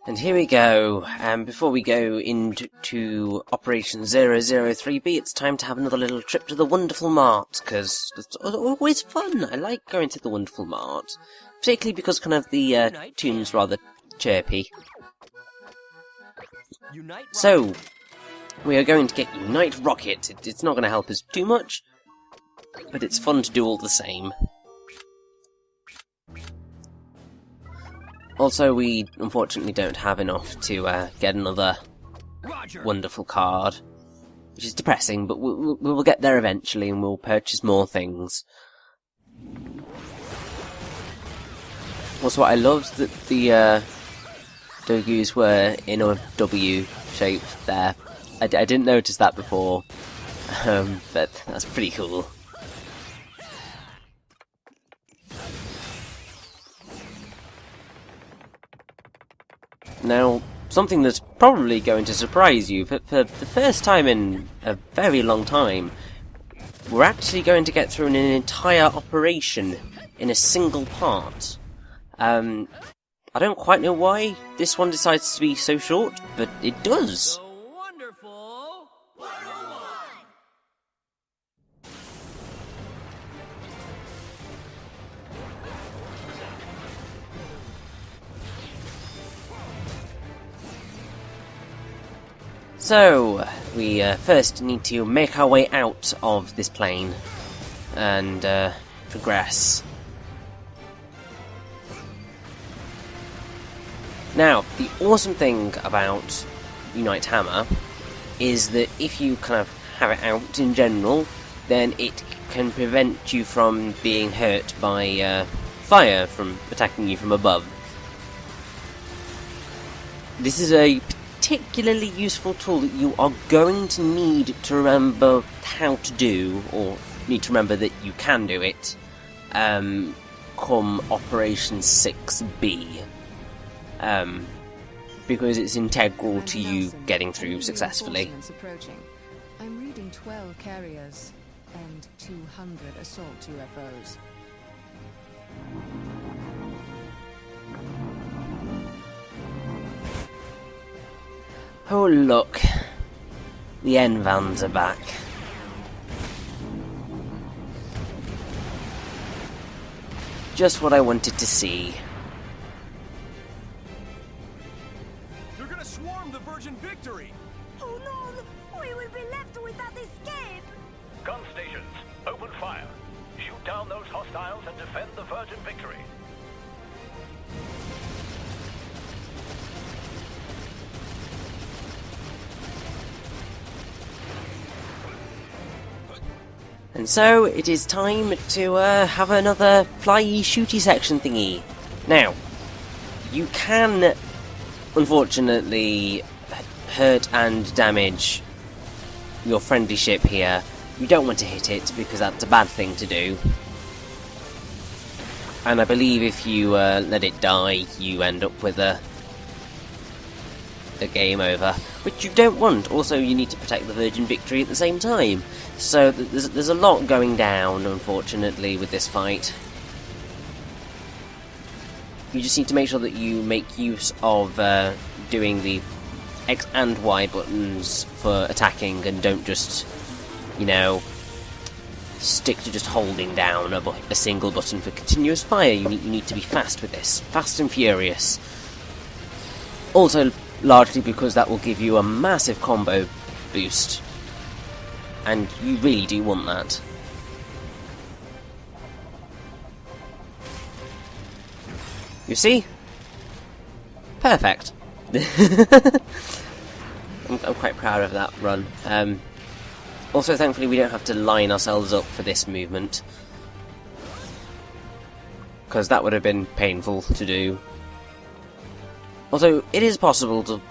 And here we go. Before we go into Operation 003B, it's time to have another little trip to the Wonderful Mart, because it's always fun. I like going to the Wonderful Mart, particularly because kind of the tune's rather chirpy. So, we are going to get Unite Rocket. It's not going to help us too much, but it's fun to do all the same. Also, we unfortunately don't have enough to get another wonderful card, which is depressing, but we'll get there eventually and we'll purchase more things. Also, I loved that the Dogus were in a W shape there. I didn't notice that before, but that's pretty cool. Now, something that's probably going to surprise you, but for the first time in a very long time, we're actually going to get through an entire operation in a single part. I don't quite know why this one decides to be so short, but it does. So, we first need to make our way out of this plane and progress. Now, the awesome thing about Unite Hammer is that if you kind of have it out in general, then it can prevent you from being hurt by fire from attacking you from above. This is a particularly useful tool that you are going to need to remember how to do, or need to remember that you can do it, come Operation 6B. Because it's integral to you getting through successfully. I'm reading 12 carriers and 200 assault UFOs. Oh look, the N-vans are back. Just what I wanted to see. They're gonna swarm the Virgin Victory! Oh no! We will be left without escape! Gun stations, open fire. Shoot down those hostiles and defend the Virgin Victory. And so, it is time to have another flyy shooty section thingy. Now, you can, unfortunately, hurt and damage your friendly ship here. You don't want to hit it, because that's a bad thing to do. And I believe if you let it die, you end up with a game over, which you don't want. Also, you need to protect the Virgin Victory at the same time. So there's a lot going down, unfortunately, with this fight. You just need to make sure that you make use of doing the X and Y buttons for attacking, and don't just, you know, stick to just holding down a single button for continuous fire. You need to be fast with this, fast and furious. Also, largely because that will give you a massive combo boost. And you really do want that. You see? Perfect. I'm quite proud of that run. Also, thankfully, we don't have to line ourselves up for this movement, because that would have been painful to do. Also, it is possible to...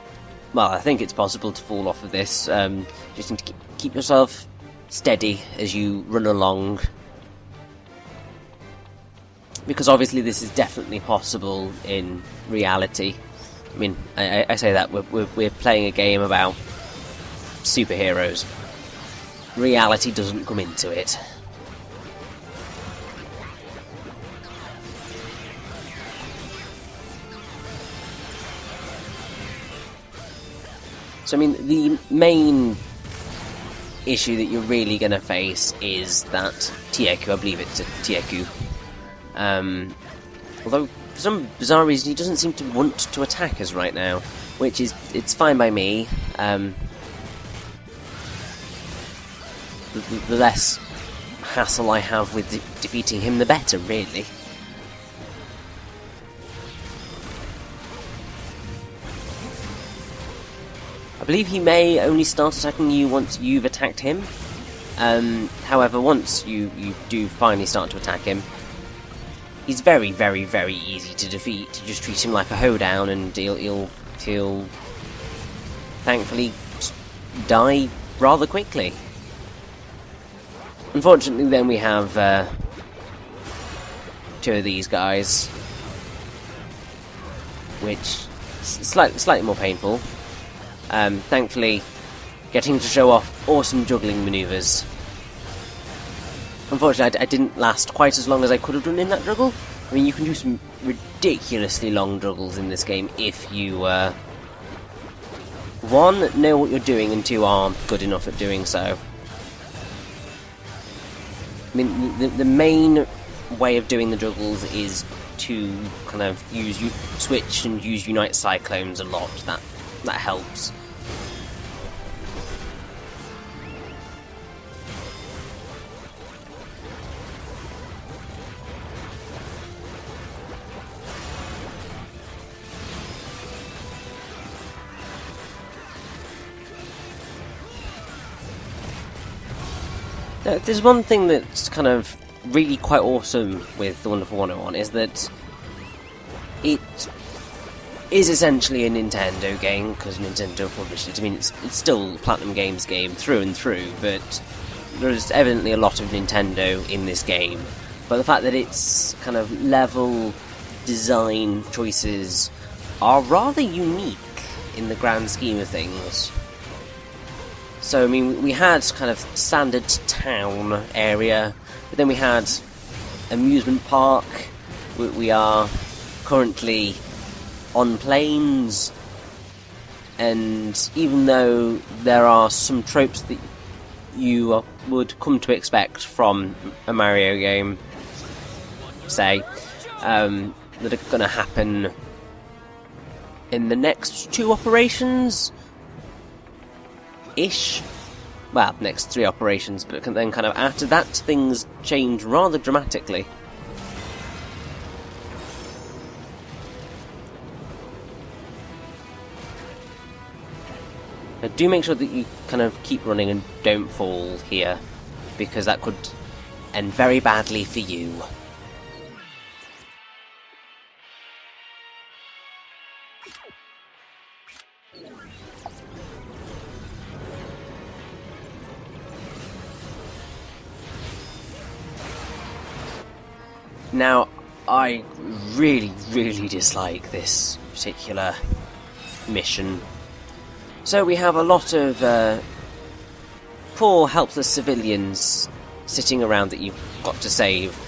Well, I think it's possible to fall off of this. Just need to keep yourself steady as you run along. Because obviously this is definitely possible in reality. I mean, I say that, we're playing a game about superheroes. Reality doesn't come into it. So I mean, the main issue that you're really going to face is that Tieku, I believe it's a Tieku. Although, for some bizarre reason, he doesn't seem to want to attack us right now, which is, it's fine by me. The less hassle I have with defeating him, the better, really. I believe he may only start attacking you once you've attacked him. However, once you do finally start to attack him, he's very, very, very easy to defeat. You just treat him like a hoedown and he'll thankfully die rather quickly. Unfortunately, then we have two of these guys, which is slightly more painful. Thankfully, getting to show off awesome juggling manoeuvres. Unfortunately, I didn't last quite as long as I could have done in that juggle. I mean, you can do some ridiculously long juggles in this game if you, one, know what you're doing, and two, are good enough at doing so. I mean, the main way of doing the juggles is to kind of switch and use Unite Cyclones a lot. That helps. Now, there's one thing that's kind of really quite awesome with the Wonderful 101 is that it is essentially a Nintendo game, because Nintendo published it. I mean, it's still a Platinum Games game through and through, but there's evidently a lot of Nintendo in this game. But the fact that its kind of level design choices are rather unique in the grand scheme of things. So, I mean, we had kind of standard town area, but then we had amusement park. We are currently on planes, and even though there are some tropes that you would come to expect from a Mario game, say, that are going to happen in the next two operations, ish. Well, next three operations, but then kind of after that, things change rather dramatically. Now, do make sure that you kind of keep running and don't fall here, because that could end very badly for you. Now, I really, really dislike this particular mission. So we have a lot of poor, helpless civilians sitting around that you've got to save.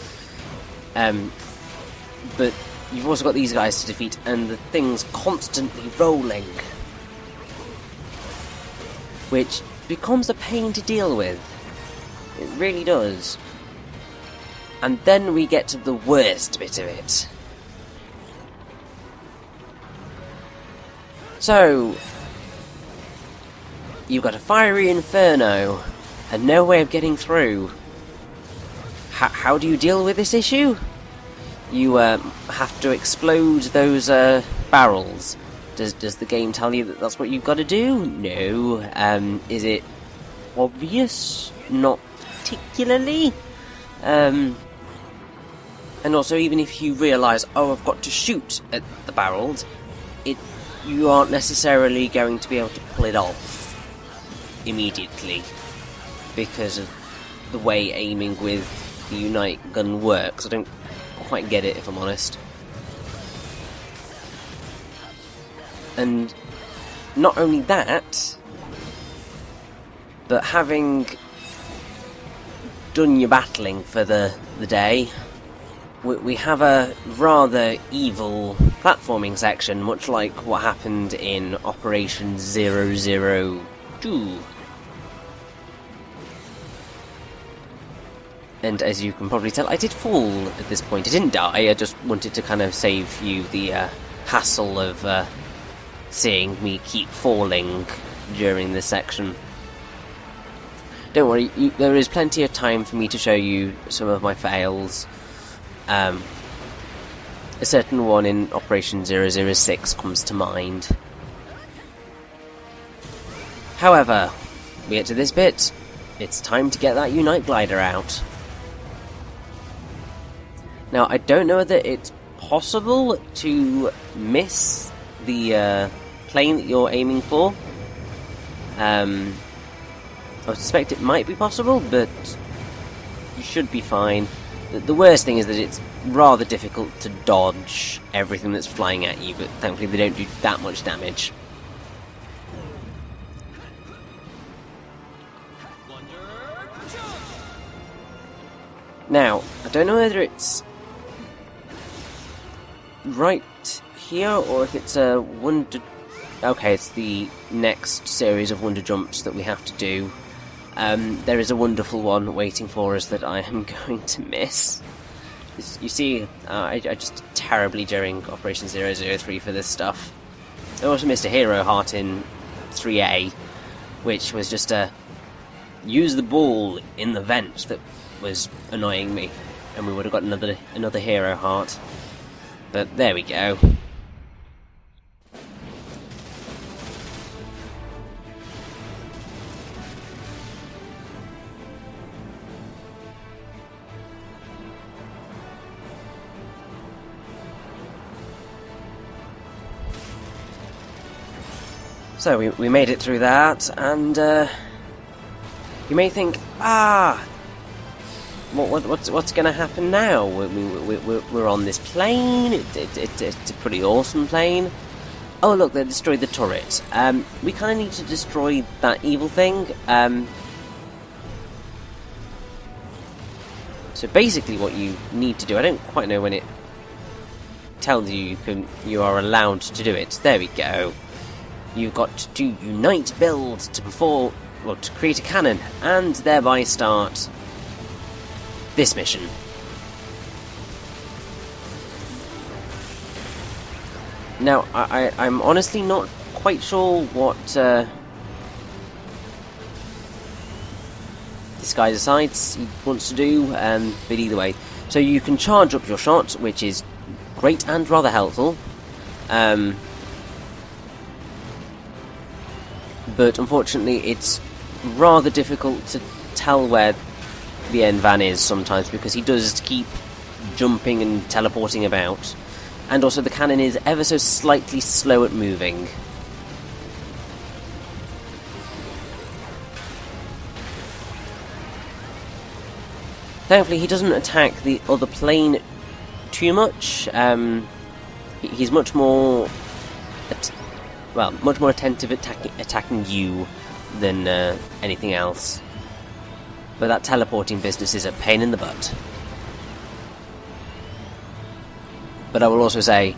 But you've also got these guys to defeat, and the thing's constantly rolling, which becomes a pain to deal with. It really does. And then we get to the worst bit of it. So, you've got a fiery inferno and no way of getting through. How do you deal with this issue? You have to explode those barrels. Does the game tell you that that's what you've got to do? No. Is it obvious? Not particularly. And also, even if you realise, oh, I've got to shoot at the barrels, you aren't necessarily going to be able to pull it off immediately, because of the way aiming with the Unite gun works. I don't quite get it, if I'm honest. And not only that, but having done your battling for the day, we have a rather evil platforming section, much like what happened in Operation 002. And as you can probably tell, I did fall at this point. I didn't die, I just wanted to kind of save you the hassle of seeing me keep falling during this section. Don't worry, there is plenty of time for me to show you some of my fails. A certain one in Operation 006 comes to mind. However, we get to this bit, it's time to get that Unite glider out. Now, I don't know whether it's possible to miss the plane that you're aiming for. I suspect it might be possible, but you should be fine. The worst thing is that it's rather difficult to dodge everything that's flying at you, but thankfully they don't do that much damage. Now, I don't know whether it's right here or if it's a wonder... Okay, it's the next series of wonder jumps that we have to do. There is a wonderful one waiting for us that I am going to miss. You see, I just did terribly during Operation 003 for this stuff. I also missed a hero heart in 3A, which was just a use the ball in the vent that was annoying me, and we would have got another hero heart. But there we go. So we made it through that, and you may think, what's going to happen now? We're on this plane. It's a pretty awesome plane. Oh look, they destroyed the turret. We kind of need to destroy that evil thing. So basically, what you need to do, I don't quite know when it tells you you are allowed to do it. There we go. You've got to unite build to create a cannon, and thereby start this mission. Now, I'm honestly not quite sure what this guy decides he wants to do, but either way. So you can charge up your shot, which is great and rather helpful. But unfortunately it's rather difficult to tell where the N-Van is sometimes, because he does keep jumping and teleporting about. And also the cannon is ever so slightly slow at moving. Thankfully he doesn't attack the other plane too much. He's much more attentive at attacking you than anything else. But that teleporting business is a pain in the butt. But I will also say,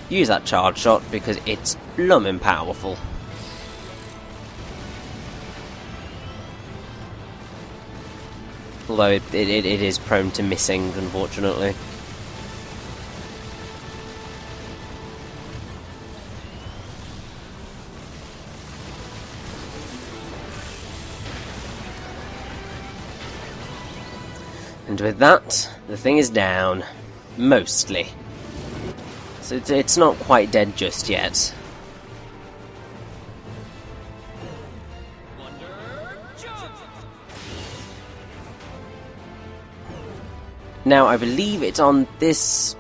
use that charge shot because it's bloomin' powerful. Although it is prone to missing, unfortunately. And with that, the thing is down. Mostly. So it's not quite dead just yet. Now, I believe it's on this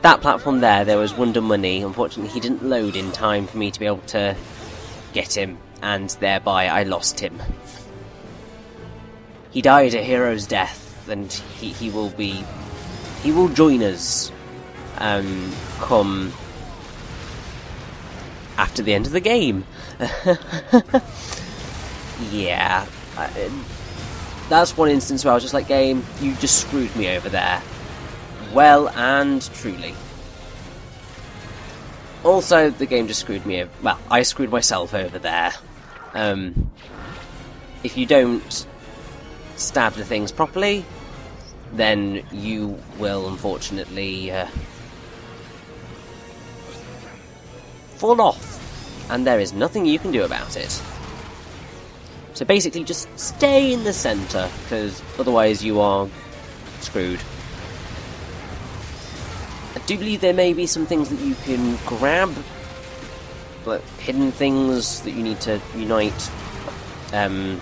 that platform there was Wonder Money. Unfortunately, he didn't load in time for me to be able to get him, and thereby I lost him. He died a hero's death, and he will join us come after the end of the game. Yeah, that's one instance where I was just like, game, you just screwed me over there. Well and truly. Also, the game just screwed me over. Well, I screwed myself over there. If you don't stab the things properly, then you will unfortunately fall off, and there is nothing you can do about it. So basically just stay in the centre, because otherwise you are screwed. I do believe there may be some things that you can grab, but hidden things that you need to unite hammer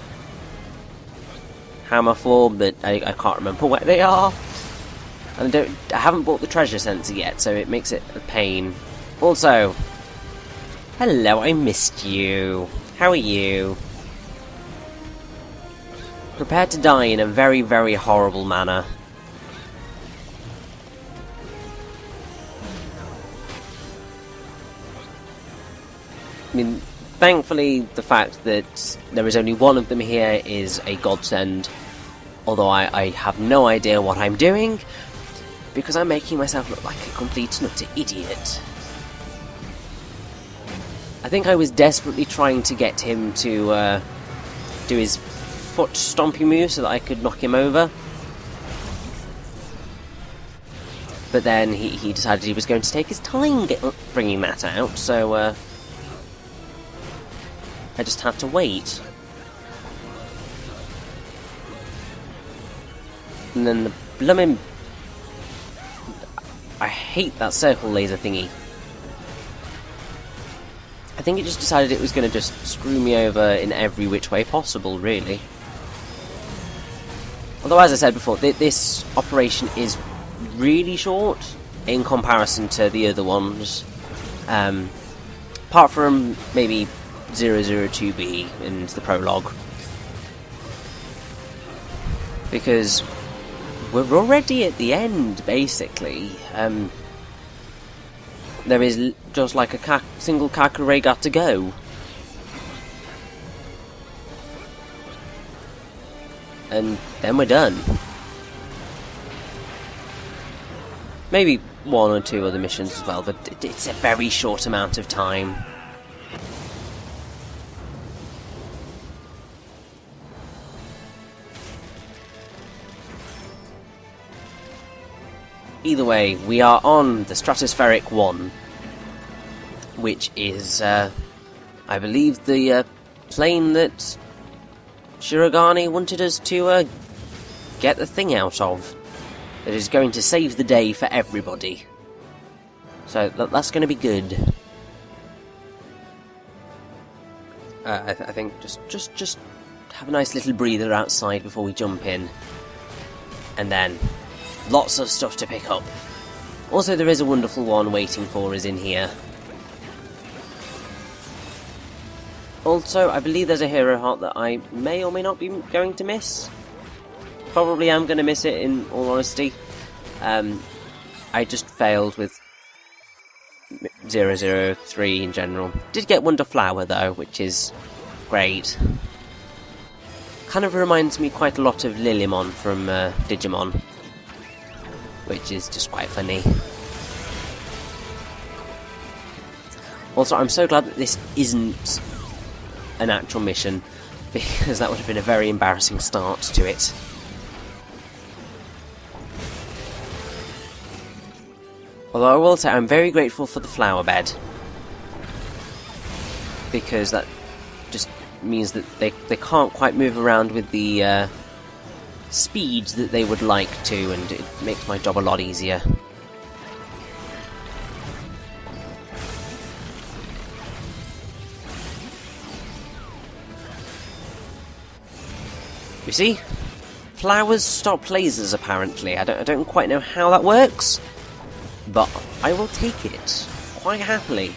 for, but I can't remember where they are. And I haven't bought the treasure sensor yet, so it makes it a pain. Also, hello, I missed you. How are you? Prepare to die in a very, very horrible manner. I mean, thankfully, the fact that there is only one of them here is a godsend. Although I have no idea what I'm doing, because I'm making myself look like a complete and utter idiot. I think I was desperately trying to get him to do his foot stomping move so that I could knock him over. But then he decided he was going to take his time bringing that out, so I just had to wait. And then the bloomin'... I hate that circle laser thingy. I think it just decided it was going to just screw me over in every which way possible, really. Although, as I said before, this operation is really short in comparison to the other ones. Apart from maybe 002B and the prologue. Because we're already at the end, basically. There is just like a single Kakurega to go. And then we're done. Maybe one or two other missions as well, but it's a very short amount of time. Either way, we are on the Stratospheric 1, which is, I believe, the plane that Shirogane wanted us to get the thing out of. That is going to save the day for everybody. So that's going to be good. I think just have a nice little breather outside before we jump in, and then lots of stuff to pick up. Also, there is a wonderful one waiting for us in here. Also, I believe there's a hero heart that I may or may not be going to miss. Probably am going to miss it, in all honesty. I just failed with 003 in general. Did get Wonder Flower though, which is great. Kind of reminds me quite a lot of Lilymon from Digimon, which is just quite funny. Also, I'm so glad that this isn't an actual mission, because that would have been a very embarrassing start to it. Although I will say I'm very grateful for the flower bed, because that just means that they can't quite move around with the speeds that they would like to, and it makes my job a lot easier. You see? Flowers stop lasers, apparently. I don't quite know how that works, but I will take it quite happily.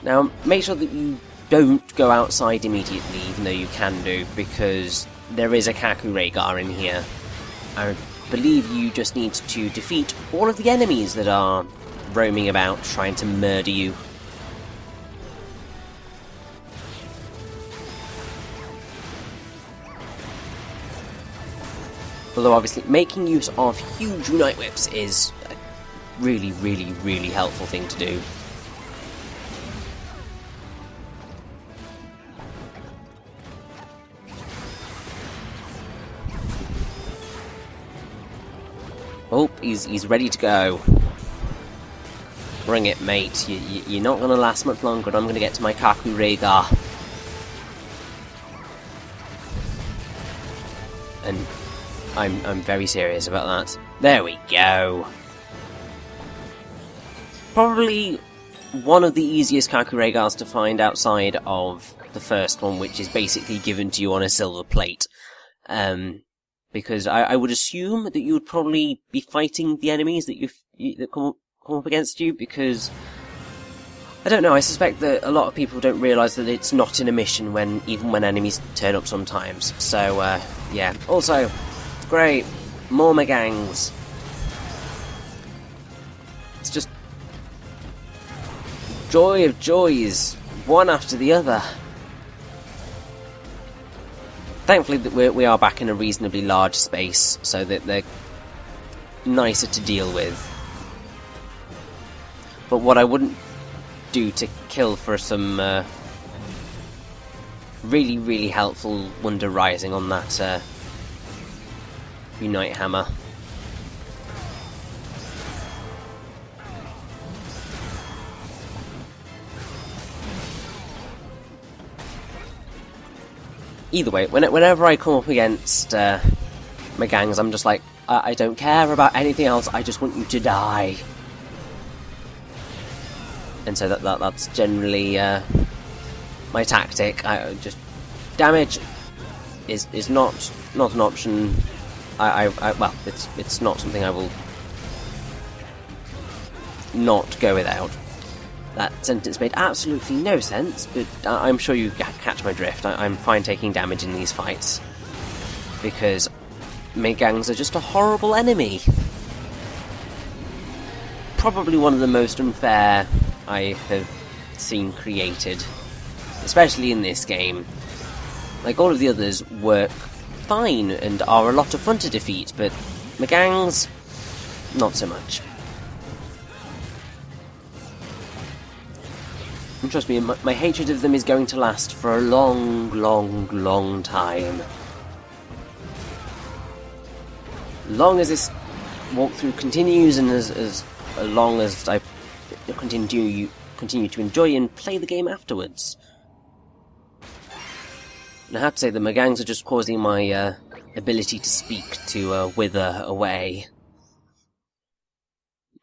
Now, make sure that you don't go outside immediately, even though you can do, because there is a Kakurega in here. I believe you just need to defeat all of the enemies that are roaming about trying to murder you. Although obviously making use of huge Unite Whips is a really, really, really helpful thing to do. Oh, he's ready to go. Bring it, mate. You're not going to last much longer, and I'm going to get to my Kaku Rhaegar. And I'm very serious about that. There we go. Probably one of the easiest Kaku Rhaegars to find outside of the first one, which is basically given to you on a silver plate. Because I would assume that you would probably be fighting the enemies that that come up against you, because I don't know, I suspect that a lot of people don't realise that it's not in a mission even when enemies turn up sometimes. So yeah. Also, great, more Magangs. It's just joy of joys, one after the other. Thankfully that we are back in a reasonably large space, so that they're nicer to deal with. But what I wouldn't do to kill for some really, really helpful Wonder Rising on that Unite Hammer. Either way, whenever I come up against Magangs, I'm just like, I don't care about anything else, I just want you to die. And so that's generally my tactic. Just damage is not an option. Well, it's not something I will not go without. That sentence made absolutely no sense, but I'm sure you catch my drift. I'm fine taking damage in these fights, because Magangs are just a horrible enemy. Probably one of the most unfair I have seen created, especially in this game. Like, all of the others work fine and are a lot of fun to defeat, but Magangs, not so much. And trust me, my hatred of them is going to last for a long, long, long time. Long as this walkthrough continues, and as long as I continue to enjoy and play the game afterwards. And I have to say, the Magangs are just causing my ability to speak to wither away.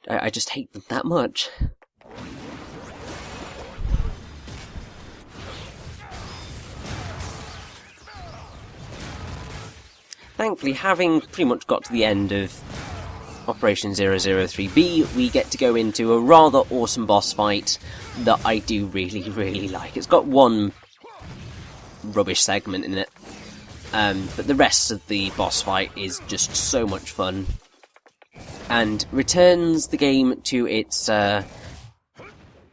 I just hate them that much. Thankfully, having pretty much got to the end of Operation 003B, we get to go into a rather awesome boss fight that I do really, really like. It's got one rubbish segment in it, but the rest of the boss fight is just so much fun, and returns the game to its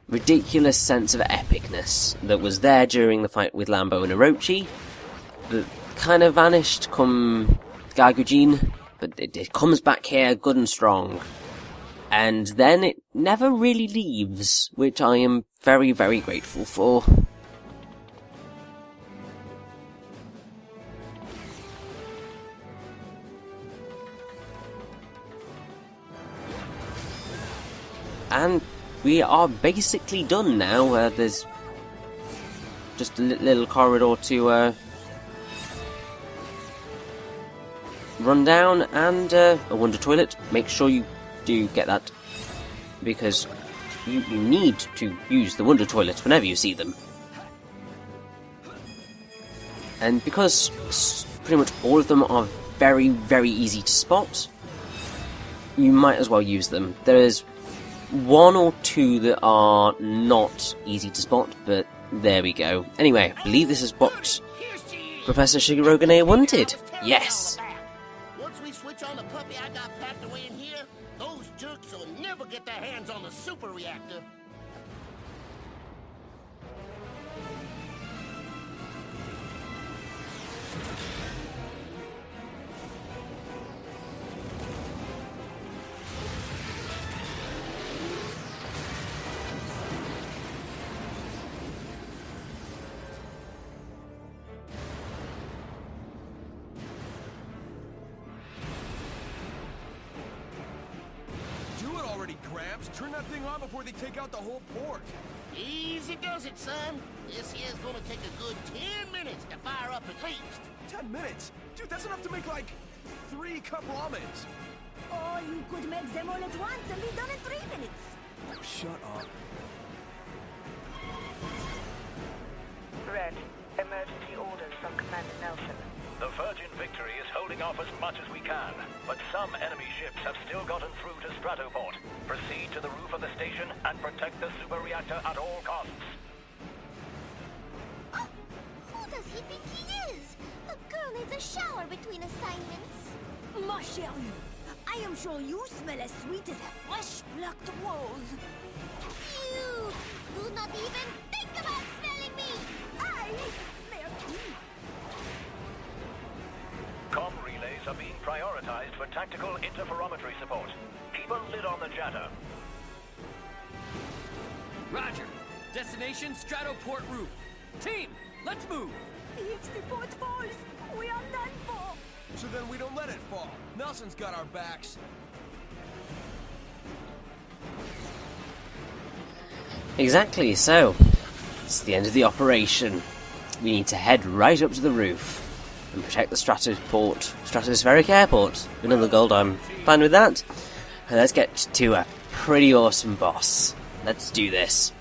ridiculous sense of epicness that was there during the fight with Lambo and Orochi, that kind of vanished come Gargujin, but it comes back here good and strong. And then it never really leaves, which I am very, very grateful for. And we are basically done now. There's just a little corridor to run down, and a Wonder Toilet. Make sure you do get that, because you need to use the Wonder Toilets whenever you see them. And because pretty much all of them are very, very easy to spot, you might as well use them. There's one or two that are not easy to spot, but there we go. Anyway, I believe this is what Professor Shigurogane wanted. Yes! Once we switch on the puppy I got packed away in here, those jerks will never get their hands on the super reactor. ramps. Turn that thing on before they take out the whole port. Easy does it, son. This here's gonna take a good 10 minutes to fire up at least. 10 minutes? Dude, that's enough to make like 3 cup ramens. Or you could make them all at once and be done in 3 minutes. Oh, shut up. Red, emergency orders from Commander Nelson. The Virgin Victory is holding off as much as we can, but some enemy ships have still gotten through to Stratoport. Proceed to the roof of the station and protect the super reactor at all costs. Oh, who does he think he is? A girl needs a shower between assignments. Ma chérie, I am sure you smell as sweet as a fresh plucked rose. You do not even think about smelling me. Aye, merci. Com relays are being prioritized for tactical interferometry support. Keep a lid on the Jatter. Roger. Destination Stratoport roof. Team, let's move. If the port falls, we are done for. So then we don't let it fall. Nelson's got our backs. Exactly, so it's the end of the operation. We need to head right up to the roof and protect the stratospheric airport. Another gold, I'm fine with that. And let's get to a pretty awesome boss. Let's do this.